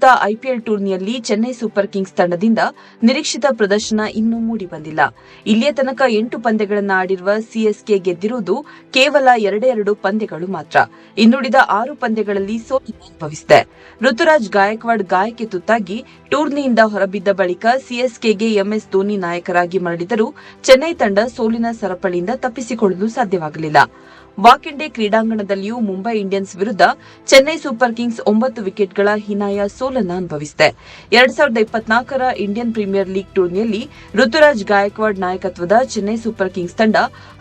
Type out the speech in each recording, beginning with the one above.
ಪ್ರಸ್ತುತ ಐಪಿಎಲ್ ಟೂರ್ನಿಯಲ್ಲಿ Chennai super Kings ತಂಡದಿಂದ ನಿರೀಕ್ಷಿತ ಪ್ರದರ್ಶನ ಇನ್ನೂ ಮೂಡಿಬಂದಿಲ್ಲ. ಇಲ್ಲಿಯ ತನಕ 8 ಪಂದ್ಯಗಳನ್ನು ಆಡಿರುವ ಸಿಎಸ್ಕೆ ಗೆದ್ದಿರುವುದು ಕೇವಲ 2 ಪಂದ್ಯಗಳು ಮಾತ್ರ. ಇನ್ನುಳಿದ 6 ಪಂದ್ಯಗಳಲ್ಲಿ ಸೋಲು ಅನುಭವಿಸಿದೆ. ಋತುರಾಜ್ ಗಾಯಕ್ವಾಡ್ ಗಾಯಕ್ಕೆ ತುತ್ತಾಗಿ ಟೂರ್ನಿಯಿಂದ ಹೊರಬಿದ್ದ ಬಳಿಕ ಸಿಎಸ್ಕೆಗೆ ಎಂಎಸ್ ಧೋನಿ ನಾಯಕರಾಗಿ ಮರಳಿದರೂ ಚೆನ್ನೈ ತಂಡ ಸೋಲಿನ ಸರಪಳಿಯಿಂದ ತಪ್ಪಿಸಿಕೊಳ್ಳಲು ಸಾಧ್ಯವಾಗಲಿಲ್ಲ. ವಾಖೆಂಡೆ ಕ್ರೀಡಾಂಗಣದಲ್ಲಿಯೂ ಮುಂಬೈ ಇಂಡಿಯನ್ಸ್ ವಿರುದ್ಧ ಚೆನ್ನೈ ಸೂಪರ್ ಕಿಂಗ್ಸ್ 9 ವಿಕೆಟ್ಗಳ ಹೀನಾಯ ಸೋಲನ್ನು ಅನುಭವಿಸಿದೆ. 2024ರ ಇಂಡಿಯನ್ ಪ್ರೀಮಿಯರ್ ಲೀಗ್ ಟೂರ್ನಿಯಲ್ಲಿ ಋತುರಾಜ್ ಗಾಯಕ್ವಾಡ್ ನಾಯಕತ್ವದ ಚೆನ್ನೈ ಸೂಪರ್ ಕಿಂಗ್ಸ್ ತಂಡ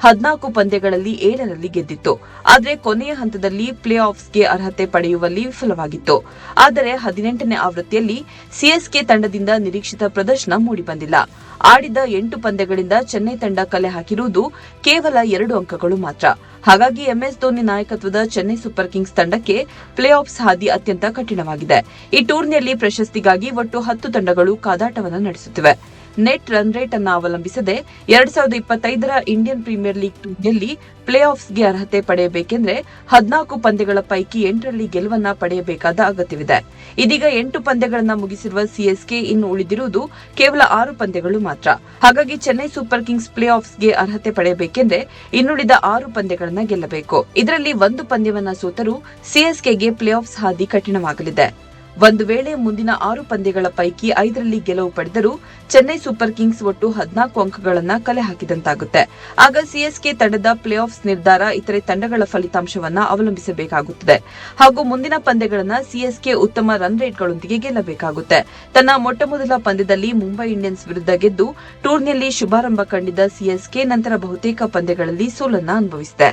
14 ಪಂದ್ಯಗಳಲ್ಲಿ 7ರಲ್ಲಿ ಗೆದ್ದಿತ್ತು. ಆದರೆ ಕೊನೆಯ ಹಂತದಲ್ಲಿ ಪ್ಲೇ ಆಫ್ಸ್ಗೆ ಅರ್ಹತೆ ಪಡೆಯುವಲ್ಲಿ ವಿಫಲವಾಗಿತ್ತು. ಆದರೆ 18ನೇ ಆವೃತ್ತಿಯಲ್ಲಿ ಸಿಎಸ್ಕೆ ತಂಡದಿಂದ ನಿರೀಕ್ಷಿತ ಪ್ರದರ್ಶನ ಮೂಡಿಬಂದಿಲ್ಲ. ಆಡಿದ 8 ಪಂದ್ಯಗಳಿಂದ ಚೆನ್ನೈ ತಂಡ ಕಲೆ ಹಾಕಿರುವುದು ಕೇವಲ 2 ಅಂಕಗಳು ಮಾತ್ರ. ಹಾಗಾಗಿ ಎಂಎಸ್ ಧೋನಿ ನಾಯಕತ್ವದ ಚೆನ್ನೈ ಸೂಪರ್ ಕಿಂಗ್ಸ್ ತಂಡಕ್ಕೆ ಪ್ಲೇ ಆಫ್ಸ್ ಹಾದಿ ಅತ್ಯಂತ ಕಠಿಣವಾಗಿದೆ. ಈ ಟೂರ್ನಿಯಲ್ಲಿ ಪ್ರಶಸ್ತಿಗಾಗಿ ಒಟ್ಟು 10 ತಂಡಗಳು ಕಾದಾಟವನ್ನು ನಡೆಸುತ್ತಿವೆ. ನೆಟ್ ರನ್ ರೇಟ್ ಅನ್ನು ಅವಲಂಬಿಸದೆ 2025ರ ಇಂಡಿಯನ್ ಪ್ರೀಮಿಯರ್ ಲೀಗ್ ಟೂರ್ನಿಯಲ್ಲಿ ಪ್ಲೇ ಆಫ್ಸ್ಗೆ ಅರ್ಹತೆ ಪಡೆಯಬೇಕೆಂದರೆ 14 ಪಂದ್ಯಗಳ ಪೈಕಿ 8ರಲ್ಲಿ ಗೆಲುವನ್ನ ಪಡೆಯಬೇಕಾದ ಅಗತ್ಯವಿದೆ. ಇದೀಗ 8 ಪಂದ್ಯಗಳನ್ನು ಮುಗಿಸಿರುವ ಸಿಎಸ್ಕೆ ಇನ್ನು ಉಳಿದಿರುವುದು ಕೇವಲ 6 ಪಂದ್ಯಗಳು ಮಾತ್ರ. ಹಾಗಾಗಿ ಚೆನ್ನೈ ಸೂಪರ್ ಕಿಂಗ್ಸ್ ಪ್ಲೇ ಆಫ್ಸ್ಗೆ ಅರ್ಹತೆ ಪಡೆಯಬೇಕೆಂದರೆ ಇನ್ನುಳಿದ 6 ಪಂದ್ಯಗಳನ್ನು ಗೆಲ್ಲಬೇಕು. ಇದರಲ್ಲಿ 1 ಪಂದ್ಯವನ್ನ ಸೋತರೂ ಸಿಎಸ್ಕೆಗೆ ಪ್ಲೇ ಆಫ್ಸ್ ಹಾದಿ ಕಠಿಣವಾಗಲಿದೆ. ಒಂದು ವೇಳೆ ಮುಂದಿನ 6 ಪಂದ್ಯಗಳ ಪೈಕಿ 5ರಲ್ಲಿ ಗೆಲುವು ಪಡೆದರೂ ಚೆನ್ನೈ ಸೂಪರ್ ಕಿಂಗ್ಸ್ ಒಟ್ಟು 14 ಅಂಕಗಳನ್ನು ಕಲೆ ಹಾಕಿದಂತಾಗುತ್ತೆ. ಆಗ ಸಿಎಸ್ಕೆ ತಂಡದ ಪ್ಲೇ ಆಫ್ಸ್ ನಿರ್ಧಾರ ಇತರೆ ತಂಡಗಳ ಫಲಿತಾಂಶವನ್ನು ಅವಲಂಬಿಸಬೇಕಾಗುತ್ತದೆ. ಹಾಗೂ ಮುಂದಿನ ಪಂದ್ಯಗಳನ್ನು ಸಿಎಸ್ಕೆ ಉತ್ತಮ ರನ್ ರೇಟ್ಗಳೊಂದಿಗೆ ಗೆಲ್ಲಬೇಕಾಗುತ್ತೆ. ತನ್ನ ಮೊಟ್ಟಮೊದಲ ಪಂದ್ಯದಲ್ಲಿ ಮುಂಬೈ ಇಂಡಿಯನ್ಸ್ ವಿರುದ್ಧ ಗೆದ್ದು ಟೂರ್ನಿಯಲ್ಲಿ ಶುಭಾರಂಭ ಕಂಡಿದ್ದ ಸಿಎಸ್ಕೆ ನಂತರ ಬಹುತೇಕ ಪಂದ್ಯಗಳಲ್ಲಿ ಸೋಲನ್ನು ಅನುಭವಿಸಿದೆ.